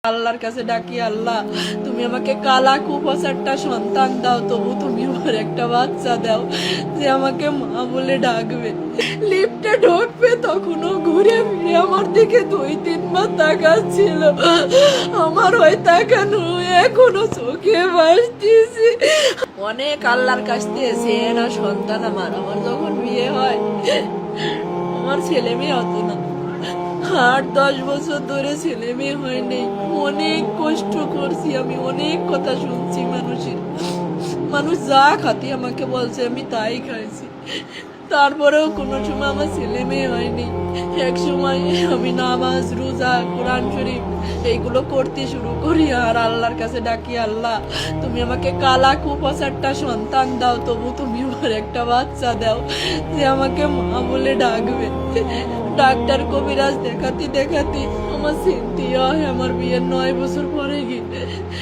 আল্লাহর কাছে ডাকি, আল্লাহ তুমি আমাকে কালা কুপস একটা সন্তান দাও, তবু তুমি আমার একটা বাচ্চা দাও যে আমাকে মা বলে ডাকবে। লিফটে ঢুকবে তখনও ঘুরে ফিরে আমার দিকে 2-3 বার তাকাচ্ছিল। আমার ওই তাকানো এখনো চোখে ভাসতেছি। অনেক আল্লাহর কাছ থেকে চেয়ে না সন্তান আমার। আমার যখন বিয়ে হয় আমার ছেলে মেয়ে হতো না, 8-10 বছর ধরে ছেলে মেয়ে হয়নি। অনেক কষ্ট করছি আমি, অনেক কথা শুনছি মানুষের। মানুষ যা খাতে আমাকে বলছে আমি তাই খাইছি, তারপরেও কোনো সময় আমার ছেলে মেয়ে হয়নি। এক সময় আমি নামাজ রোজা কোরআন শরীফ এইগুলো করতে শুরু করি আর আল্লাহর কাছে ডাকি, আল্লাহ তুমি আমাকে কালা কুপস একটা সন্তান দাও, তবু তুমি আমার একটা বাচ্চা দাও যে আমাকে মা বলে ডাকবে। ডাক্তার কবিরাজ দেখাতে দেখাতে আমার চিন্তা হয় আমার বিয়ের 9 বছর পরে গিয়ে